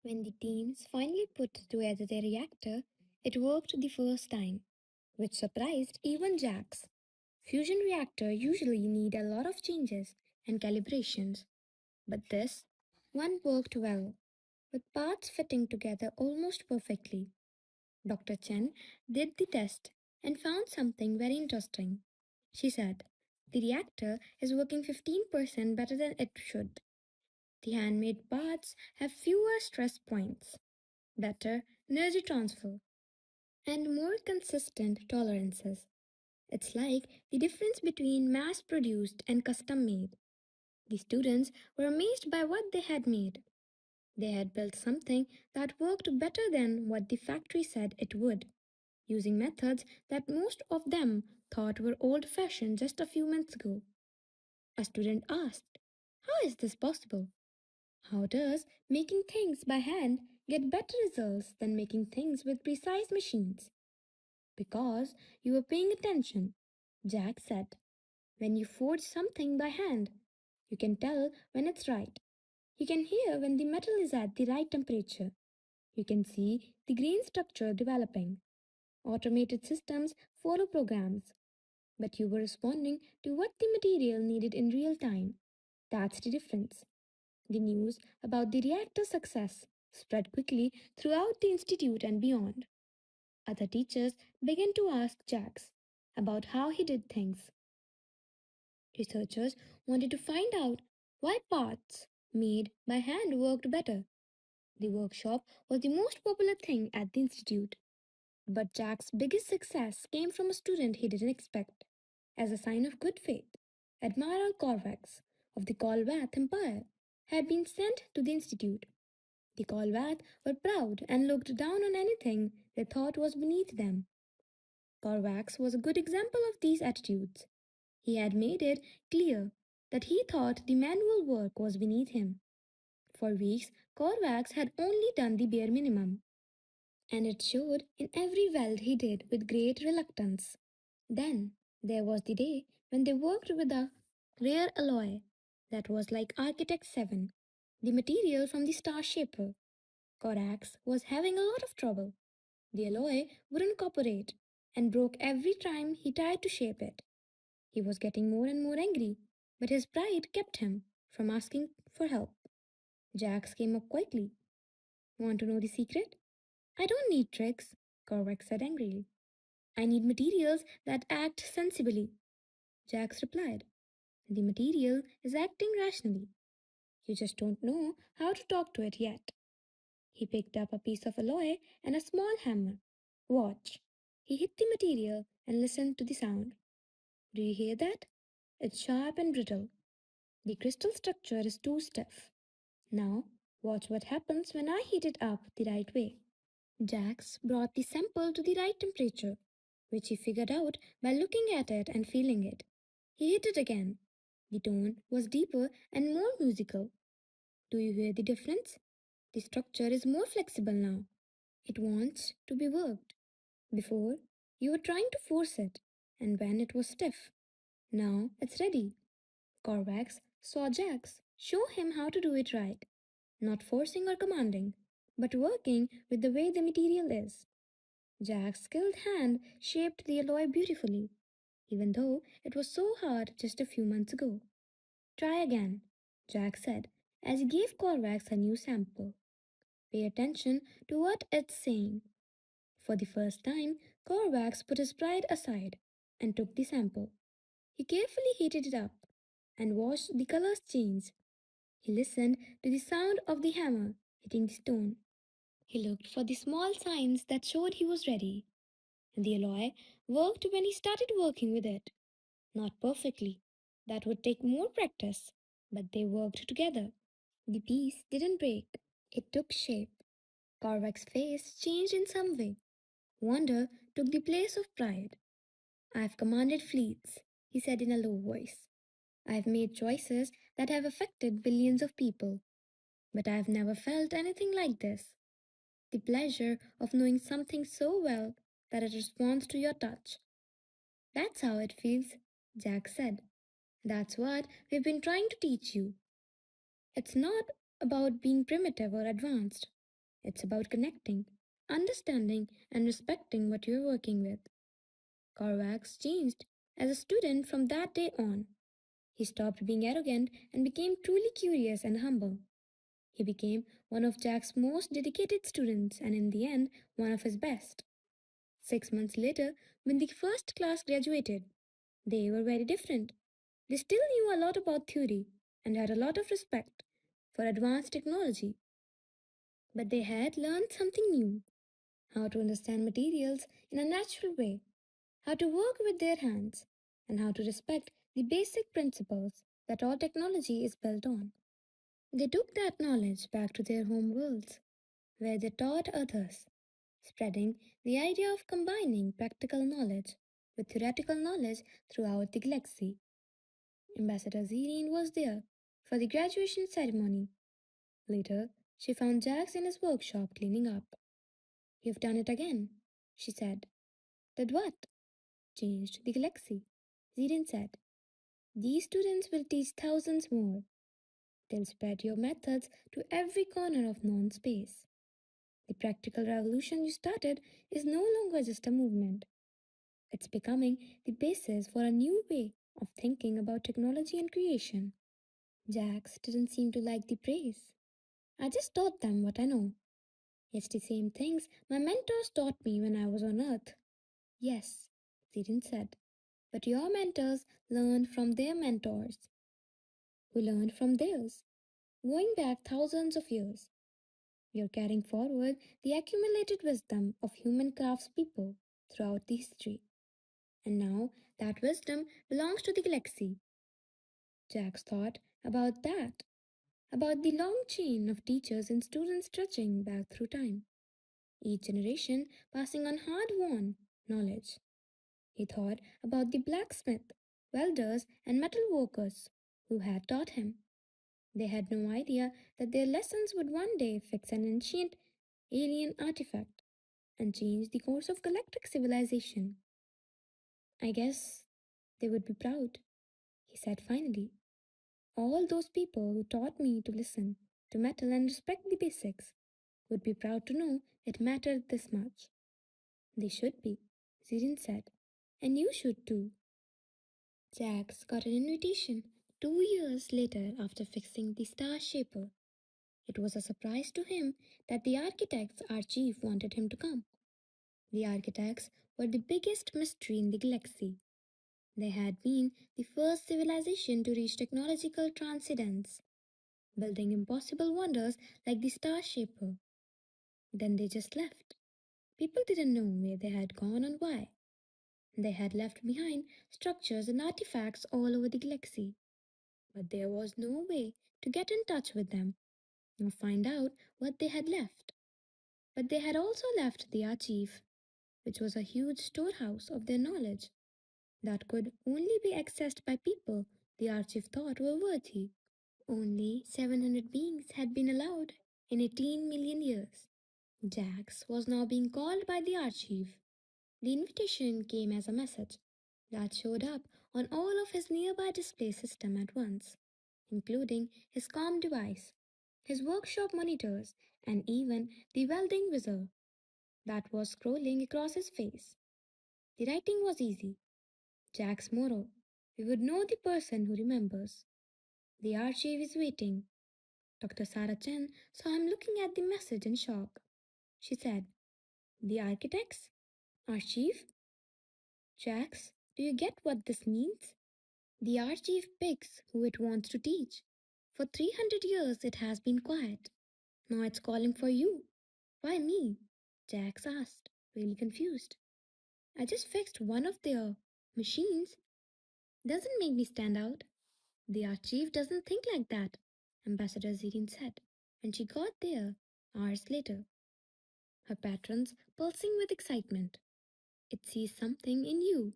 When the teams finally put together their reactor, it worked the first time, which surprised even Jax. Fusion reactors usually need a lot of changes and calibrations, but this one worked well, with parts fitting together almost perfectly. Dr. Chen did the test and found something very interesting. She said, "The reactor is working 15% better than it should. The handmade parts have fewer stress points, better energy transfer, and more consistent tolerances. It's like the difference between mass produced and custom made." The students were amazed by what they had made. They had built something that worked better than what the factory said it would, using methods that most of them thought were old fashioned just a few months ago. A student asked, "How is this possible? How does making things by hand get better results than making things with precise machines?" "Because you were paying attention," Jack said. "When you forge something by hand, you can tell when it's right. You can hear when the metal is at the right temperature. You can see the grain structure developing. Automated systems follow programs, but you were responding to what the material needed in real time. That's the difference." The news about the reactor's success spread quickly throughout the institute and beyond. Other teachers began to ask Jax about how he did things. Researchers wanted to find out why parts made by hand worked better. The workshop was the most popular thing at the institute, but Jack's biggest success came from a student he didn't expect. As a sign of good faith, Admiral Corvax of the Kolvath Empire had been sent to the institute. The Kolvath were proud and looked down on anything they thought was beneath them. Corvax was a good example of these attitudes. He had made it clear that he thought the manual work was beneath him. For weeks, Corvax had only done the bare minimum, and it showed in every weld he did with great reluctance. Then there was the day when they worked with a rare alloy that was like Architect 7, the material from the Star Shaper. Corax was having a lot of trouble. The alloy wouldn't cooperate and broke every time he tried to shape it. He was getting more and more angry, but his pride kept him from asking for help. Jax came up quietly. "Want to know the secret?" "I don't need tricks," Corvax said angrily. "I need materials that act sensibly." Jax replied, "The material is acting rationally. You just don't know how to talk to it yet." He picked up a piece of alloy and a small hammer. "Watch." He hit the material and listened to the sound. "Do you hear that? It's sharp and brittle. The crystal structure is too stiff. Now, watch what happens when I heat it up the right way." Jax brought the sample to the right temperature, which he figured out by looking at it and feeling it. He hit it again. The tone was deeper and more musical. "Do you hear the difference? The structure is more flexible now. It wants to be worked. Before, you were trying to force it, and when it was stiff, now it's ready." Corvax saw Jax show him how to do it right, not forcing or commanding, but working with the way the material is. Jack's skilled hand shaped the alloy beautifully, even though it was so hard just a few months ago. "Try again," Jack said as he gave Corvax a new sample. "Pay attention to what it's saying." For the first time, Corvax put his pride aside and took the sample. He carefully heated it up and watched the colors change. He listened to the sound of the hammer hitting the stone. He looked for the small signs that showed he was ready. The alloy worked when he started working with it. Not perfectly. That would take more practice. But they worked together. The piece didn't break. It took shape. Korvac's face changed in some way. Wonder took the place of pride. "I've commanded fleets," he said in a low voice. "I've made choices that have affected billions of people. But I've never felt anything like this. The pleasure of knowing something so well that it responds to your touch. That's how it feels," Jack said. "That's what we've been trying to teach you. It's not about being primitive or advanced. It's about connecting, understanding, and respecting what you're working with. Korvax changed as a student from that day on. He stopped being arrogant and became truly curious and humble. He became one of Jack's most dedicated students and, in the end, one of his best. 6 months later, when the first class graduated, they were very different. They still knew a lot about theory and had a lot of respect for advanced technology, but they had learned something new: how to understand materials in a natural way, how to work with their hands, and how to respect the basic principles that all technology is built on. They took that knowledge back to their home worlds, where they taught others, spreading the idea of combining practical knowledge with theoretical knowledge throughout the galaxy. Ambassador Zerine was there for the graduation ceremony. Later, she found Jax in his workshop cleaning up. "You've done it again," she said. "Did what?" "Changed the galaxy," Zerine said. "These students will teach thousands more. They'll spread your methods to every corner of known space. The practical revolution you started is no longer just a movement. It's becoming the basis for a new way of thinking about technology and creation." Jax didn't seem to like the praise. "I just taught them what I know. It's the same things my mentors taught me when I was on Earth." "Yes," Zidane said, "but your mentors learned from their mentors, who learned from theirs, going back thousands of years. You're carrying forward the accumulated wisdom of human craftspeople throughout the history. And now that wisdom belongs to the galaxy." Jax thought about that, about the long chain of teachers and students stretching back through time, each generation passing on hard won knowledge. He thought about the blacksmith, welders, and metal workers who had taught him. They had no idea that their lessons would one day fix an ancient alien artifact and change the course of galactic civilization. "I guess they would be proud," he said finally. "All those people who taught me to listen to metal and respect the basics would be proud to know it mattered this much." "They should be," Zirin said. "And you should too." Jax got an invitation 2 years later after fixing the Star Shaper. It was a surprise to him that the architects our chief wanted him to come. The architects were the biggest mystery in the galaxy. They had been the first civilization to reach technological transcendence, building impossible wonders like the Star Shaper. Then they just left. People didn't know where they had gone and why. They had left behind structures and artifacts all over the galaxy, but there was no way to get in touch with them or find out what they had left. But they had also left the archive, which was a huge storehouse of their knowledge that could only be accessed by people the archive thought were worthy. Only 700 beings had been allowed in 18 million years. Jax was now being called by the archive. The invitation came as a message that showed up on all of his nearby display system at once, including his comm device, his workshop monitors, and even the welding wizard that was scrolling across his face. The writing was easy. Jack's motto: "We would know the person who remembers." "The archive is waiting." Dr. Sarah Chen saw him looking at the message in shock. She said, "The architects? Archive? Jax, do you get what this means? The archive picks who it wants to teach. For 300 years it has been quiet. Now it's calling for you." "Why me?" Jax asked, really confused. "I just fixed one of their machines. Doesn't make me stand out." "The archive doesn't think like that," Ambassador Zirin said when she got there hours later, her patrons pulsing with excitement. "It sees something in you.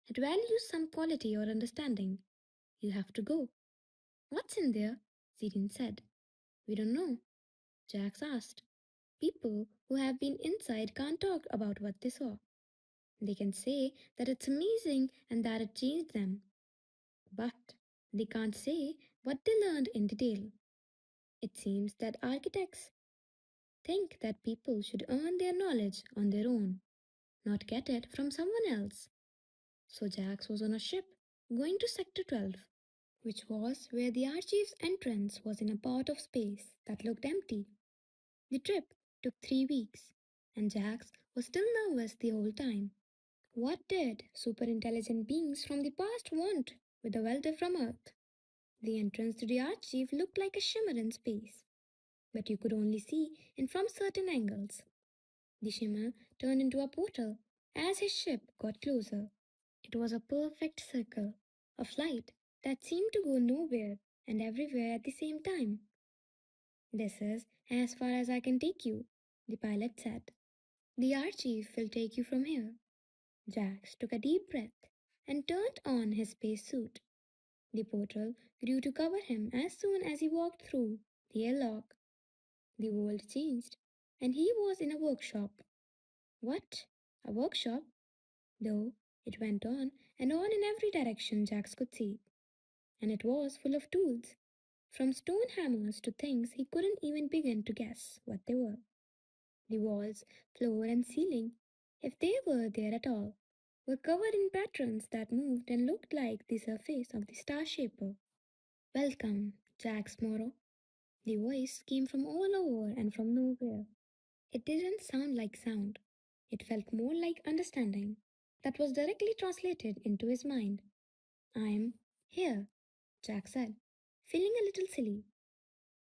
It values some quality or understanding. You have to go." "What's in there?" Zirin said. "We don't know," Jax asked. "People who have been inside can't talk about what they saw. They can say that it's amazing and that it changed them, but they can't say what they learned in detail. It seems that architects think that people should earn their knowledge on their own, not get it from someone else. So Jax was on a ship going to Sector 12, which was where the Archive's entrance was in a part of space that looked empty. The trip took 3 weeks, and Jax was still nervous the whole time. What did super intelligent beings from the past want with a welder from Earth? The entrance to the Archive looked like a shimmer in space, but you could only see it from certain angles. The shimmer turned into a portal as his ship got closer. It was a perfect circle, a flight that seemed to go nowhere and everywhere at the same time. This is as far as I can take you, the pilot said. The Archive will take you from here. Jax took a deep breath and turned on his spacesuit. The portal grew to cover him as soon as he walked through the airlock. The world changed, and he was in a workshop. What? A workshop? Though it went on in every direction Jax could see, and it was full of tools, from stone hammers to things he couldn't even begin to guess what they were. The walls, floor, and ceiling, if they were there at all, were covered in patterns that moved and looked like the surface of the star shaper. Welcome, Jax Morrow. The voice came from all over and from nowhere. It didn't sound like sound. It felt more like understanding that was directly translated into his mind. I'm here, Jack said, feeling a little silly.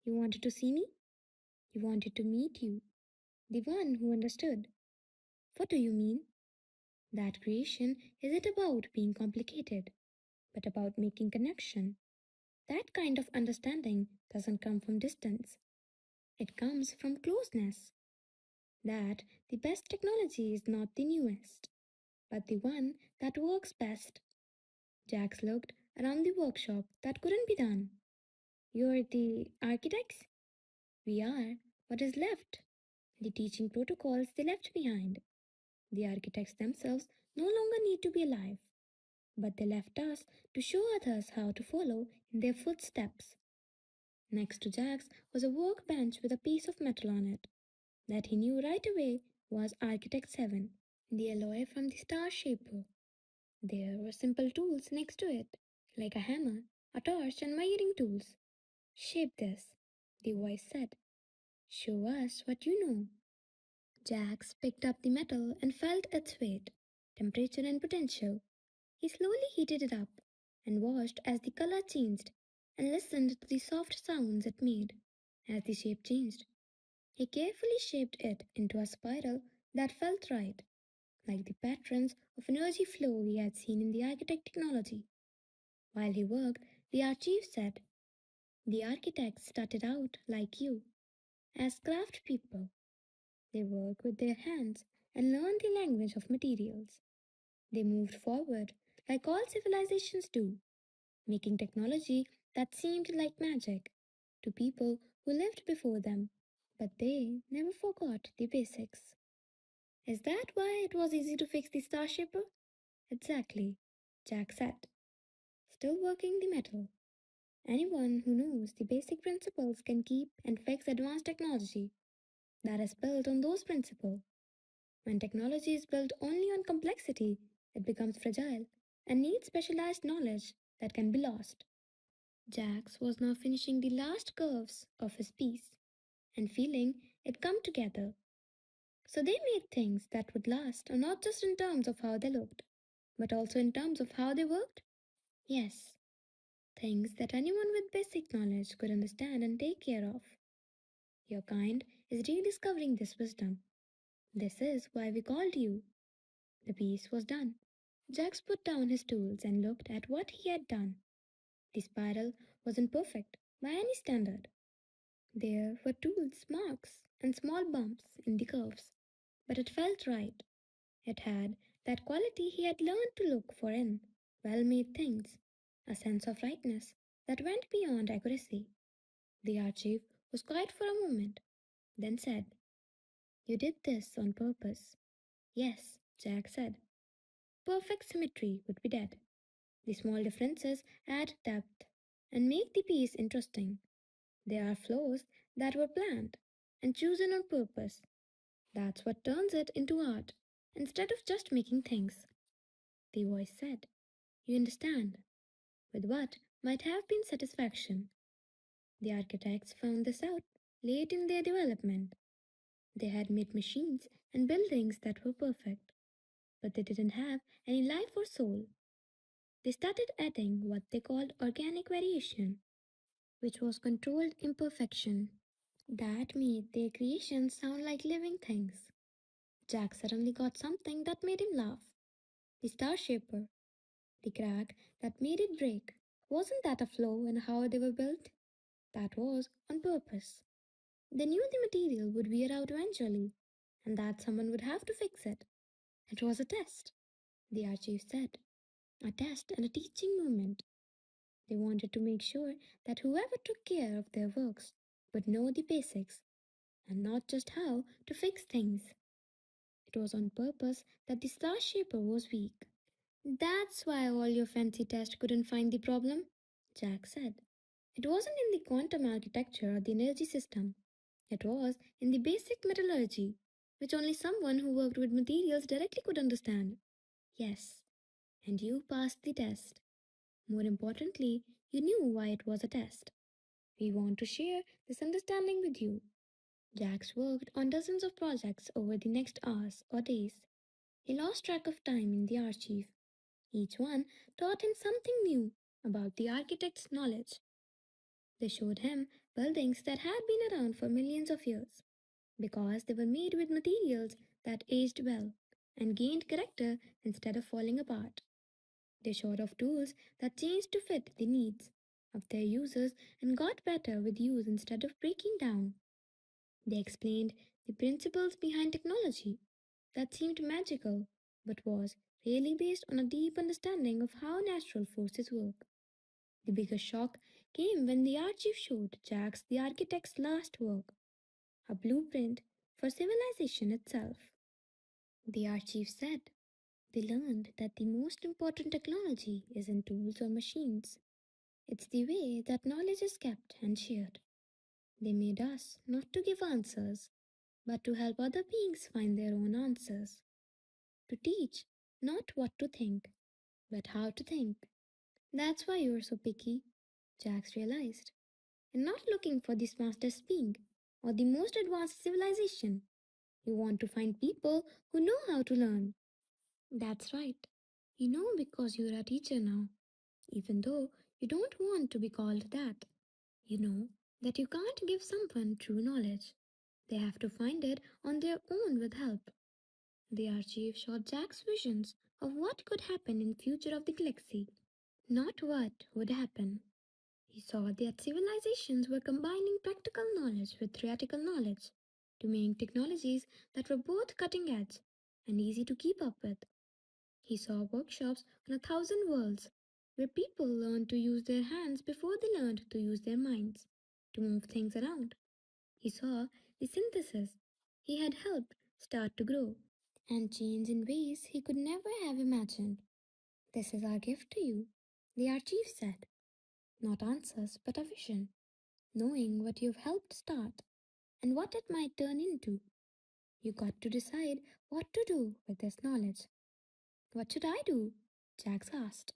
You wanted to see me? You wanted to meet you, the one who understood. What do you mean? That creation isn't about being complicated, but about making connection. That kind of understanding doesn't come from distance. It comes from closeness. That the best technology is not the newest, but the one that works best. Jax looked around the workshop that couldn't be done. You're the architects? We are what is left. The teaching protocols they left behind. The architects themselves no longer need to be alive, but they left us to show others how to follow in their footsteps. Next to Jack's was a workbench with a piece of metal on it that he knew right away was Architect 7, the alloy from the Star Shaper. There were simple tools next to it, like a hammer, a torch, and measuring tools. Shape this, the voice said. Show us what you know. Jax picked up the metal and felt its weight, temperature, and potential. He slowly heated it up and watched as the color changed and listened to the soft sounds it made as the shape changed. He carefully shaped it into a spiral that felt right, like the patterns of energy flow he had seen in the architect technology. While he worked, the archive said, the architects started out like you, as craft people. They work with their hands and learn the language of materials. They moved forward, like all civilizations do, making technology that seemed like magic to people who lived before them, but they never forgot the basics. Is that why it was easy to fix the Starshipper? Exactly, Jack said, still working the metal. Anyone who knows the basic principles can keep and fix advanced technology that is built on those principles. When technology is built only on complexity, it becomes fragile and needs specialized knowledge that can be lost. Jax was now finishing the last curves of his piece and feeling it come together. So they made things that would last, not just in terms of how they looked, but also in terms of how they worked? Yes, things that anyone with basic knowledge could understand and take care of. Your kind is rediscovering this wisdom. This is why we called you. The piece was done. Jax put down his tools and looked at what he had done. The spiral wasn't perfect by any standard. There were tools, marks, and small bumps in the curves, but it felt right. It had that quality he had learned to look for in well made things, a sense of rightness that went beyond accuracy. The archive was quiet for a moment, then said, you did this on purpose. Yes, Jack said. Perfect symmetry would be dead. The small differences add depth and make the piece interesting. There are flaws that were planned, and chosen on purpose. That's what turns it into art, instead of just making things. The voice said, "You understand," with what might have been satisfaction. The architects found this out late in their development. They had made machines and buildings that were perfect, but they didn't have any life or soul. They started adding what they called organic variation, which was controlled imperfection. That made their creations sound like living things. Jack suddenly got something that made him laugh. The Star Shaper, the crack that made it break. Wasn't that a flaw in how they were built? That was on purpose. They knew the material would wear out eventually, and that someone would have to fix it. It was a test, the archive said. A test and a teaching moment. They wanted to make sure that whoever took care of their works would know the basics and not just how to fix things. It was on purpose that the Star Shaper was weak. "That's why all your fancy tests couldn't find the problem," Jack said. "It wasn't in the quantum architecture or the energy system. It was in the basic metallurgy, which only someone who worked with materials directly could understand." "Yes, and you passed the test. More importantly, you knew why it was a test. We want to share this understanding with you." Jax worked on dozens of projects over the next hours or days. He lost track of time in the archive. Each one taught him something new about the architect's knowledge. They showed him buildings that had been around for millions of years because they were made with materials that aged well and gained character instead of falling apart. They showed off tools that changed to fit the needs of their users and got better with use instead of breaking down. They explained the principles behind technology that seemed magical but was really based on a deep understanding of how natural forces work. The biggest shock came when the archive showed Jacques the architect's last work, a blueprint for civilization itself. The archive said they learned that the most important technology isn't tools or machines. It's the way that knowledge is kept and shared. They made us not to give answers, but to help other beings find their own answers. To teach not what to think, but how to think. That's why you're so picky, Jax realized. You're not looking for the smartest being or the most advanced civilization. You want to find people who know how to learn. That's right. You know because you're a teacher now, even though you don't want to be called that. You know that you can't give someone true knowledge. They have to find it on their own with help. The archive showed Jack's visions of what could happen in future of the galaxy, not what would happen. He saw that civilizations were combining practical knowledge with theoretical knowledge to make technologies that were both cutting edge and easy to keep up with. He saw workshops on 1,000 worlds where people learned to use their hands before they learned to use their minds to move things around. He saw the synthesis he had helped start to grow and change in ways he could never have imagined. "This is our gift to you," the archive said. "Not answers, but a vision, knowing what you've helped start and what it might turn into. You got to decide what to do with this knowledge." "What should I do?" Jax asked.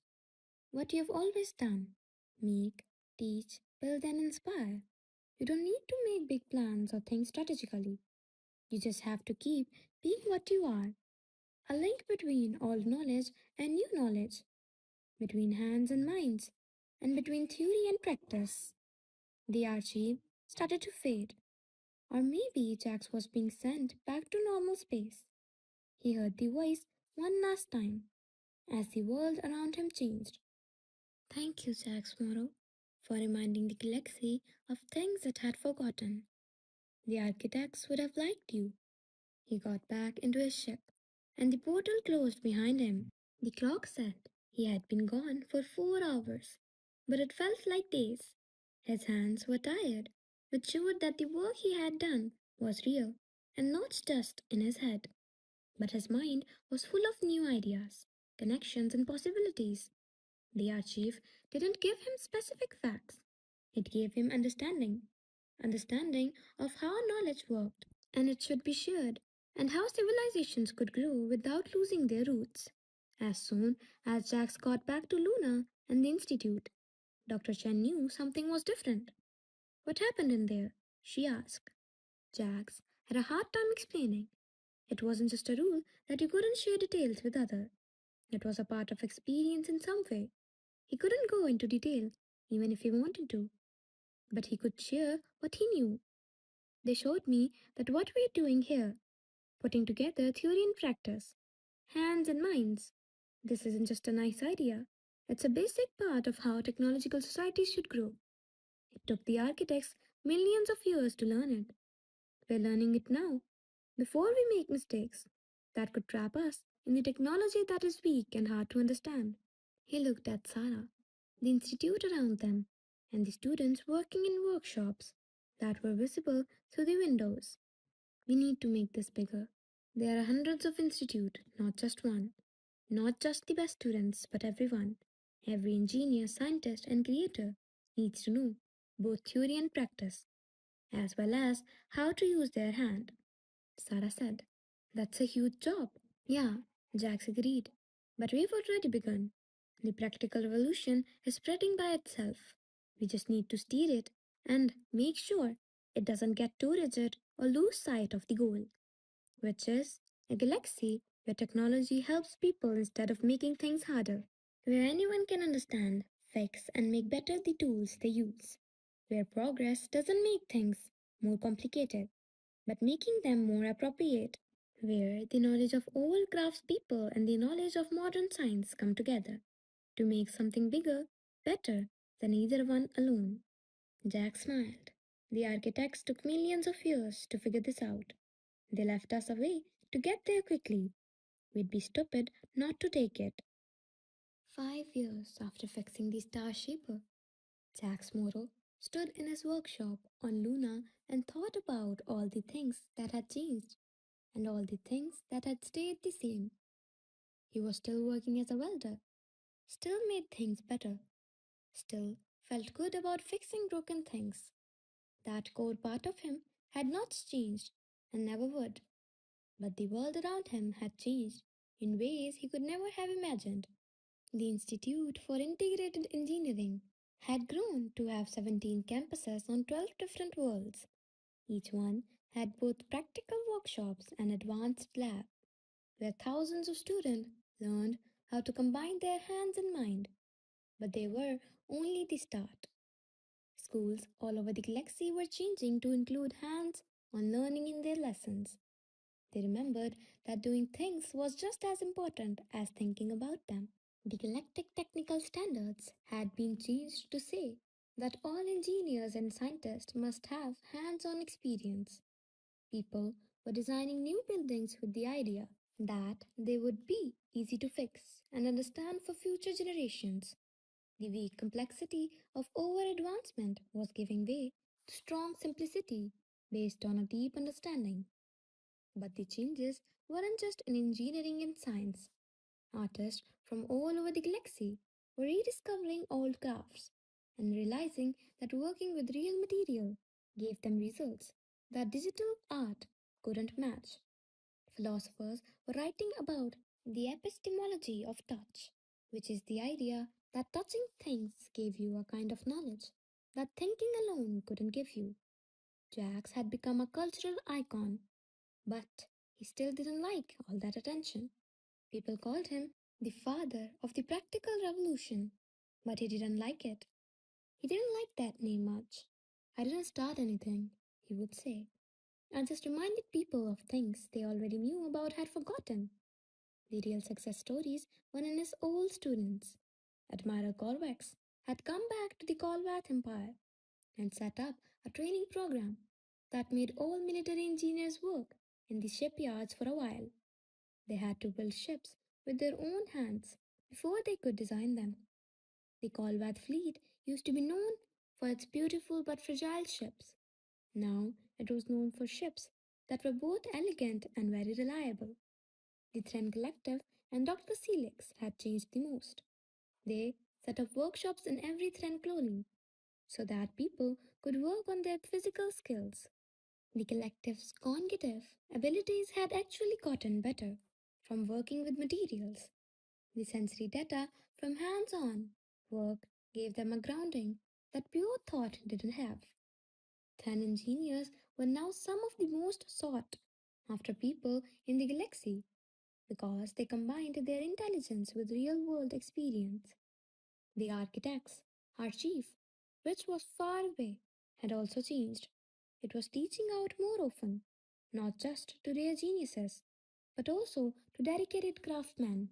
"What you've always done. Make, teach, build and inspire. You don't need to make big plans or think strategically. You just have to keep being what you are. A link between old knowledge and new knowledge, between hands and minds, and between theory and practice." The archive started to fade, or maybe Jax was being sent back to normal space. He heard the voice one last time as the world around him changed. "Thank you, Jax Morrow, for reminding the galaxy of things it had forgotten. The architects would have liked you." He got back into his ship, and the portal closed behind him. The clock said he had been gone for 4 hours, but it felt like days. His hands were tired, which showed that the work he had done was real and not just in his head. But his mind was full of new ideas, connections, and possibilities. The archive didn't give him specific facts, it gave him understanding. understanding of how knowledge worked, and it should be shared, and how civilizations could grow without losing their roots. As soon as Jax got back to Luna and the Institute, Dr. Chen knew something was different. What happened in there? She asked. Jax had a hard time explaining. It wasn't just a rule that you couldn't share details with others. It was a part of experience in some way. He couldn't go into detail, even if he wanted to, but he could share what he knew. They showed me that what we're doing here, putting together theory and practice, hands and minds, this isn't just a nice idea. It's a basic part of how technological societies should grow. It took the architects millions of years to learn it. We're learning it now, before we make mistakes that could trap us in the technology that is weak and hard to understand. He looked at Sarah, the institute around them, and the students working in workshops that were visible through the windows. We need to make this bigger. There are hundreds of institutes, not just one. Not just the best students, but everyone. Every engineer, scientist, and creator needs to know both theory and practice, as well as how to use their hand. Sarah said. That's a huge job. Yeah, Jax agreed. But we've already begun. The practical revolution is spreading by itself. We just need to steer it and make sure it doesn't get too rigid or lose sight of the goal, which is a galaxy where technology helps people instead of making things harder, where anyone can understand, fix, and make better the tools they use, where progress doesn't make things more complicated but making them more appropriate, where the knowledge of old craftspeople and the knowledge of modern science come together to make something bigger, better than either one alone. Jack smiled. The architects took millions of years to figure this out. They left us a way to get there quickly. We'd be stupid not to take it. 5 years after fixing the Star Shaper, Jack's Moro stood in his workshop on Luna and thought about all the things that had changed and all the things that had stayed the same. He was still working as a welder, still made things better, still felt good about fixing broken things. That core part of him had not changed and never would. But the world around him had changed in ways he could never have imagined. The Institute for Integrated Engineering had grown to have 17 campuses on 12 different worlds. Each one had both practical workshops and advanced labs, where thousands of students learned how to combine their hands and mind. But they were only the start. Schools all over the galaxy were changing to include hands on learning in their lessons. They remembered that doing things was just as important as thinking about them. The galactic technical standards had been changed to say that all engineers and scientists must have hands on experience. People were designing new buildings with the idea that they would be easy to fix and understand for future generations. The weak complexity of over advancement was giving way to strong simplicity based on a deep understanding. But the changes weren't just in engineering and science. Artists from all over the galaxy were rediscovering old crafts and realizing that working with real material gave them results that digital art couldn't match. Philosophers were writing about the epistemology of touch, which is the idea that touching things gave you a kind of knowledge that thinking alone couldn't give you. Jax had become a cultural icon, but he still didn't like all that attention. People called him the father of the practical revolution, but he didn't like it. He didn't like that name much. I didn't start anything, he would say. I just reminded people of things they already knew about had forgotten. The real success stories were in his old students. Admiral Corvax had come back to the Corvath Empire and set up a training program that made all military engineers work in the shipyards for a while. They had to build ships with their own hands before they could design them. The Colvath fleet used to be known for its beautiful but fragile ships. Now it was known for ships that were both elegant and very reliable. The Thren Collective and Dr. Celix had changed the most. They set up workshops in every Thren colony. so that people could work on their physical skills. The collective's cognitive abilities had actually gotten better from working with materials. The sensory data from hands on work gave them a grounding that pure thought didn't have. 10 engineers were now some of the most sought after people in the galaxy because they combined their intelligence with real world experience. The architect's archive, which was far away, had also changed. It was teaching out more often, not just to rare geniuses, but also to dedicated craftsmen,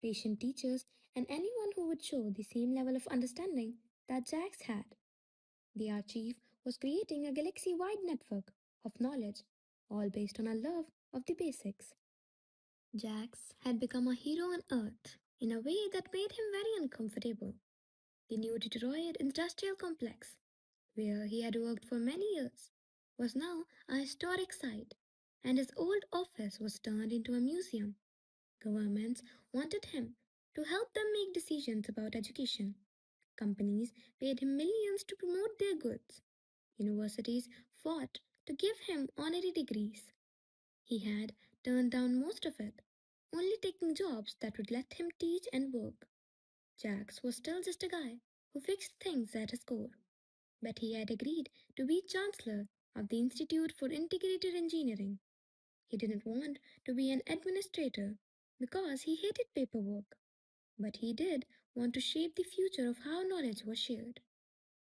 patient teachers, and anyone who would show the same level of understanding that Jax had. The archive was creating a galaxy wide network of knowledge, all based on a love of the basics. Jax had become a hero on Earth in a way that made him very uncomfortable. The new Detroit Industrial Complex, where he had worked for many years, was now a historic site, and his old office was turned into a museum. Governments wanted him to help them make decisions about education. Companies paid him millions to promote their goods. Universities fought to give him honorary degrees. He had turned down most of it, only taking jobs that would let him teach and work. Jax was still just a guy who fixed things at his core, but he had agreed to be Chancellor of the Institute for Integrated Engineering. He didn't want to be an administrator because he hated paperwork, but he did want to shape the future of how knowledge was shared.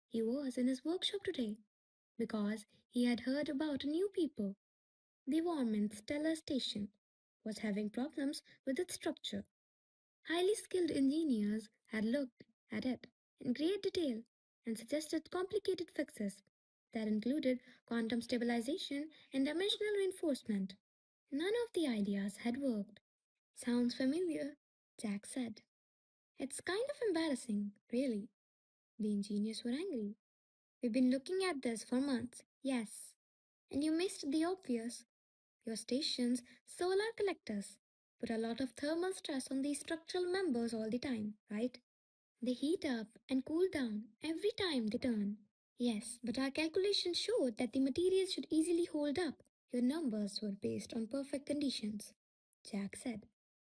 He was in his workshop today because he had heard about new people. The Warman Stellar Station was having problems with its structure. Highly skilled engineers had looked at it in great detail and suggested complicated fixes that included quantum stabilization and dimensional reinforcement. None of the ideas had worked. Sounds familiar, Jack said. It's kind of embarrassing, really. The engineers were angry. We've been looking at this for months, yes. And you missed the obvious. Your station's solar collectors put a lot of thermal stress on these structural members all the time, right? They heat up and cool down every time they turn. Yes, but our calculations showed that the materials should easily hold up. Your numbers were based on perfect conditions, Jack said.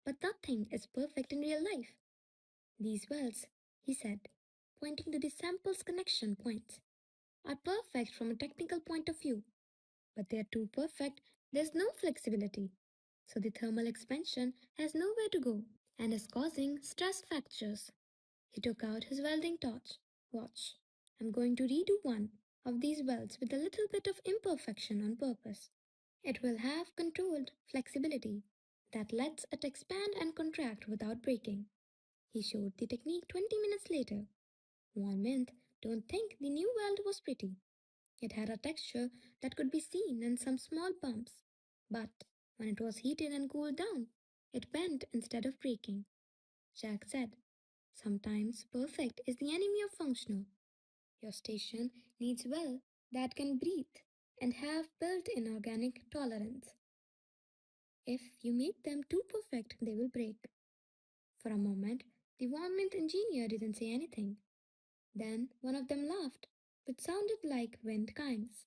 But nothing is perfect in real life. These wells, he said, pointing to the sample's connection points, are perfect from a technical point of view, but they are too perfect, there's no flexibility. So the thermal expansion has nowhere to go and is causing stress fractures. He took out his welding torch. Watch, I'm going to redo one of these welds with a little bit of imperfection on purpose. It will have controlled flexibility that lets it expand and contract without breaking. He showed the technique 20 minutes later. One minute, don't think the new weld was pretty. It had a texture that could be seen in some small bumps, but when it was heated and cooled down, it bent instead of breaking. Jack said, sometimes perfect is the enemy of functional. Your station needs well that can breathe and have built in organic tolerance. If you make them too perfect, they will break. For a moment, the environment engineer didn't say anything. Then one of them laughed, which sounded like wind chimes.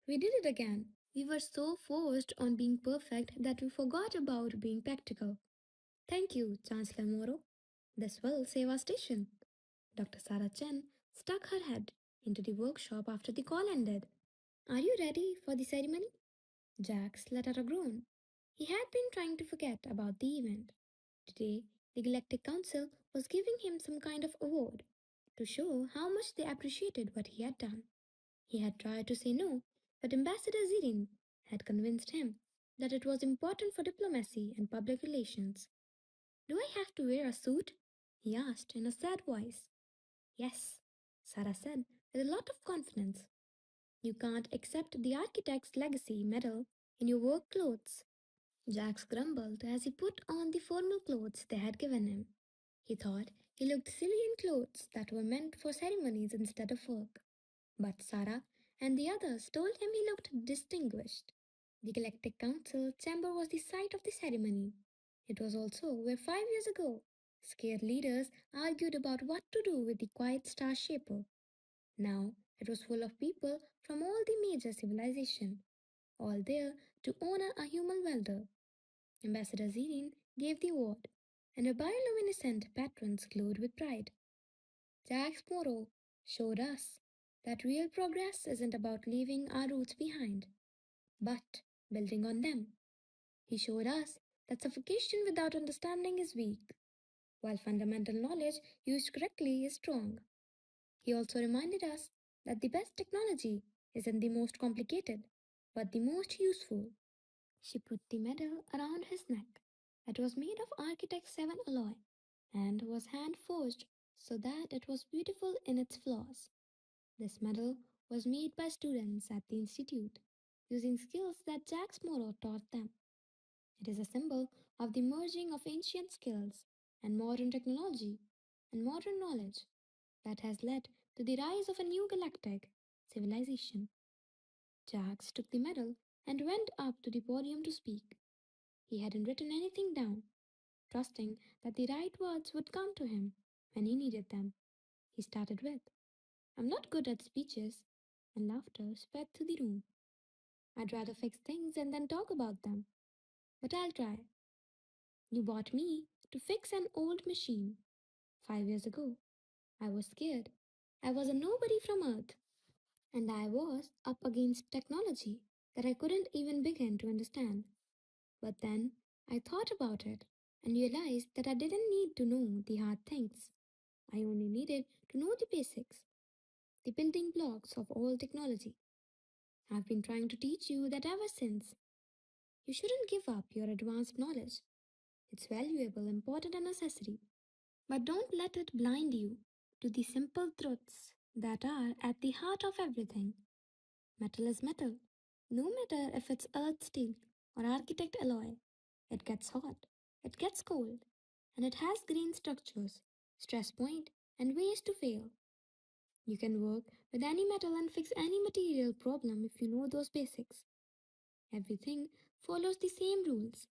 We did it again. We were so forced on being perfect that we forgot about being practical. Thank you, Chancellor Moro. This will save our station. Dr. Sarah Chen stuck her head into the workshop after the call ended. Are you ready for the ceremony? Jax let out a groan. He had been trying to forget about the event. Today, the Galactic Council was giving him some kind of award to show how much they appreciated what he had done. He had tried to say no, but Ambassador Zirin had convinced him that it was important for diplomacy and public relations. Do I have to wear a suit? He asked in a sad voice. Yes, Sarah said with a lot of confidence. You can't accept the architect's legacy medal in your work clothes. Jax grumbled as he put on the formal clothes they had given him. He thought he looked silly in clothes that were meant for ceremonies instead of work. But Sarah and the others told him he looked distinguished. The Galactic Council chamber was the site of the ceremony. It was also where 5 years ago, scared leaders argued about what to do with the quiet star shaper. Now it was full of people from all the major civilization, all there to honor a human welder. Ambassador Zirin gave the award, and her bioluminescent patrons glowed with pride. Jacques Moreau showed us that real progress isn't about leaving our roots behind, but building on them. He showed us that suffocation without understanding is weak, while fundamental knowledge used correctly is strong. He also reminded us that the best technology isn't the most complicated, but the most useful. She put the medal around his neck. It was made of Architect 7 alloy and was hand forged so that it was beautiful in its flaws. This medal was made by students at the Institute using skills that Jacques Moreau taught them. It is a symbol of the merging of ancient skills and modern technology and modern knowledge that has led to the rise of a new galactic civilization. Jacques took the medal and went up to the podium to speak. He hadn't written anything down, trusting that the right words would come to him when he needed them. He started with, "I'm not good at speeches," and laughter spread through the room. "I'd rather fix things and then talk about them, but I'll try. You bought me to fix an old machine 5 years ago. I was scared. I was a nobody from Earth, and I was up against technology that I couldn't even begin to understand. But then I thought about it and realized that I didn't need to know the hard things. I only needed to know the basics, the building blocks of all technology. I've been trying to teach you that ever since. You shouldn't give up your advanced knowledge. It's valuable, important, and necessary. But don't let it blind you to the simple truths that are at the heart of everything. Metal is metal. No matter if it's earth steel or architect alloy, it gets hot, it gets cold, and it has grain structures, stress point, and ways to fail. You can work with any metal and fix any material problem if you know those basics. Everything follows the same rules.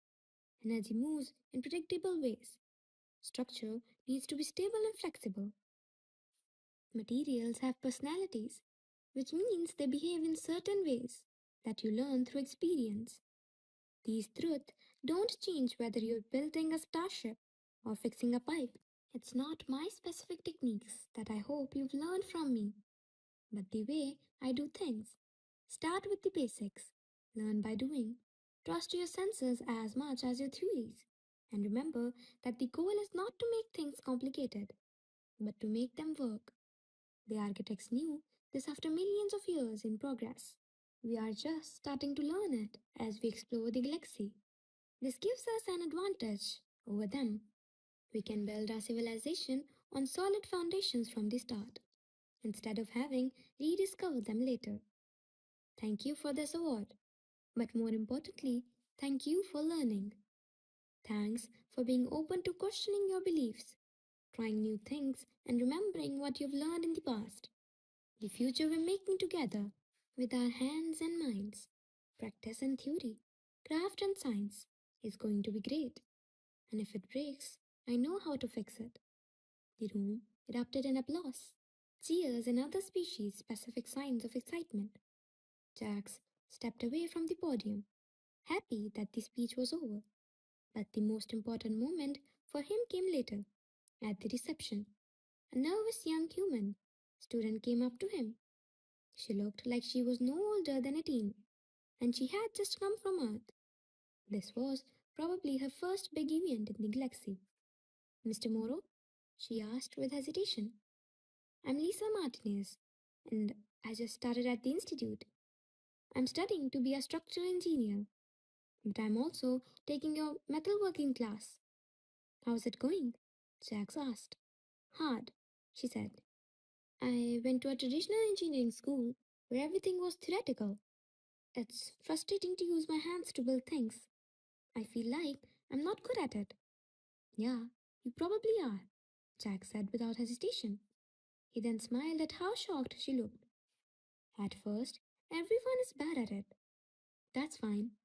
Energy moves in predictable ways. Structure needs to be stable and flexible. Materials have personalities, which means they behave in certain ways that you learn through experience. These truths don't change whether you're building a starship or fixing a pipe. It's not my specific techniques that I hope you've learned from me, but the way I do things. Start with the basics, learn by doing, trust your senses as much as your theories, and remember that the goal is not to make things complicated, but to make them work. The architects knew this after millions of years in progress. We are just starting to learn it as we explore the galaxy. This gives us an advantage over them. We can build our civilization on solid foundations from the start, instead of having rediscovered them later. Thank you for this award, but more importantly, thank you for learning. Thanks for being open to questioning your beliefs, trying new things, and remembering what you've learned in the past. The future we're making together, with our hands and minds, practice and theory, craft and science, is going to be great. And if it breaks, I know how to fix it. The room erupted in applause, cheers, and other species specific signs of excitement. Jax stepped away from the podium, happy that the speech was over. But the most important moment for him came later, at the reception. A nervous young human student came up to him. She looked like she was no older than a teen, and she had just come from Earth. This was probably her first big event in the galaxy. "Mr. Morrow?" she asked with hesitation. "I'm Lisa Martinez, and I just started at the Institute. I'm studying to be a structural engineer, but I'm also taking your metalworking class." "How's it going?" Jax asked. "Hard," she said. "I went to a traditional engineering school where everything was theoretical. It's frustrating to use my hands to build things. I feel like I'm not good at it." "Yeah, you probably are," Jack said without hesitation. He then smiled at how shocked she looked. "At first, everyone is bad at it. That's fine.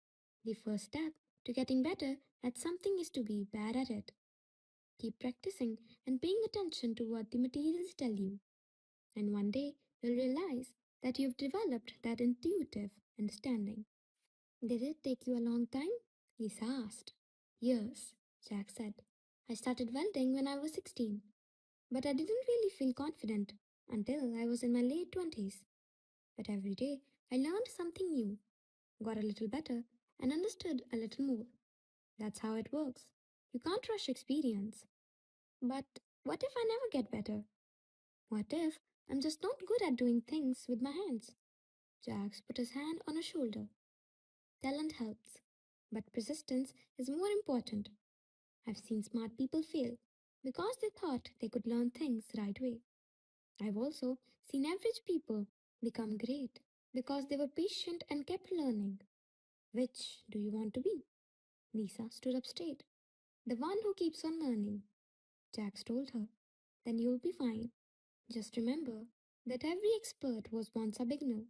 The first step to getting better at something is to be bad at it. Keep practicing and paying attention to what the materials tell you. And one day, you'll realize that you've developed that intuitive understanding. Did it take you a long time? Lisa asked. Years, Jack said. I started welding when I was 16, but I didn't really feel confident until I was in my late 20s. But every day I learned something new, got a little better, and understood a little more. That's how it works. You can't rush experience. But what if I never get better? What if I'm just not good at doing things with my hands? Jax put his hand on her shoulder. Talent helps, but persistence is more important. I've seen smart people fail because they thought they could learn things right way. I've also seen average people become great because they were patient and kept learning. Which do you want to be? Lisa stood up straight. The one who keeps on learning, Jax told her. Then you'll be fine. Just remember that every expert was once a beginner,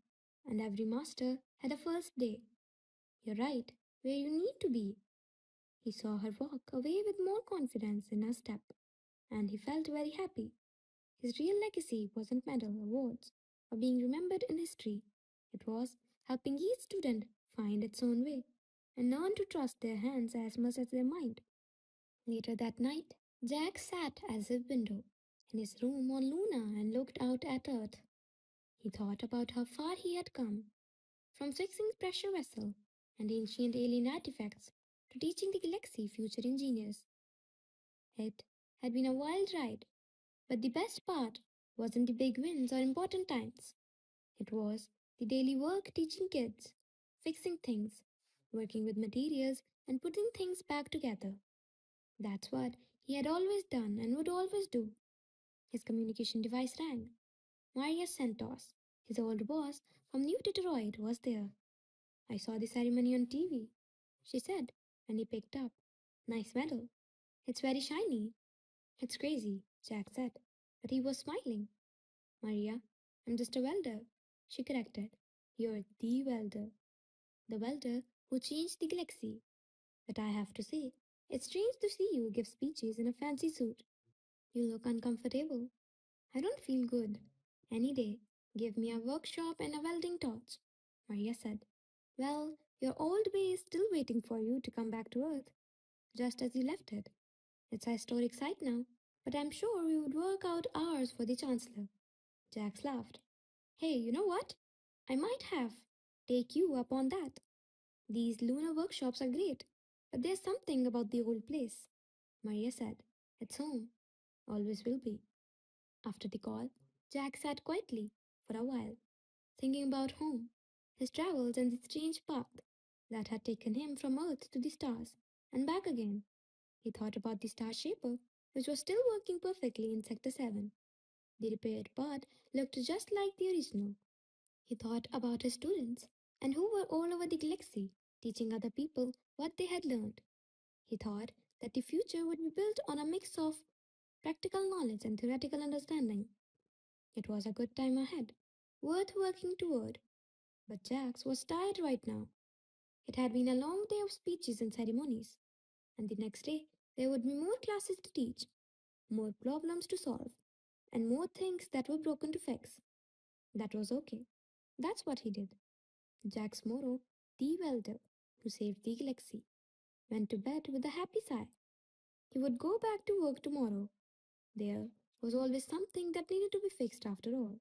and every master had a first day. You're right where you need to be. He saw her walk away with more confidence in her step, and he felt very happy. His real legacy wasn't medal, awards, or being remembered in history. It was helping each student find its own way and learn to trust their hands as much as their mind. Later that night, Jack sat at his window in his room on Luna and looked out at Earth. He thought about how far he had come, from fixing pressure vessel and ancient alien artifacts to teaching the galaxy future engineers. It had been a wild ride, but the best part wasn't the big wins or important times. It was the daily work teaching kids, fixing things, working with materials, and putting things back together. That's what he had always done and would always do. His communication device rang. Maria Santos, his old boss from New Detroit, was there. I saw the ceremony on TV, she said, and he picked up. Nice medal. It's very shiny. It's crazy, Jack said, but he was smiling. Maria, I'm just a welder, she corrected. You're the welder. The welder who changed the galaxy. But I have to say, it's strange to see you give speeches in a fancy suit. You look uncomfortable. I don't feel good. Any day, give me a workshop and a welding torch, Maria said. Well, your old way is still waiting for you to come back to Earth, just as you left it. It's a historic site now, but I'm sure we would work out hours for the Chancellor. Jax laughed. Hey, you know what? I might have take you up on that. These lunar workshops are great, but there's something about the old place. Maria said. It's home. Always will be. After the call, Jack sat quietly for a while, thinking about home, his travels and the strange path that had taken him from Earth to the stars and back again. He thought about the Star Shaper, which was still working perfectly in Sector 7. The repaired part looked just like the original. He thought about his students and who were all over the galaxy teaching other people what they had learned. He thought that the future would be built on a mix of practical knowledge and theoretical understanding. It was a good time ahead, worth working toward. But Jax was tired right now. It had been a long day of speeches and ceremonies, and the next day there would be more classes to teach, more problems to solve, and more things that were broken to fix. That was okay. That's what he did. Jack's motto, the welder who saved the galaxy, went to bed with a happy sigh. He would go back to work tomorrow. There was always something that needed to be fixed after all.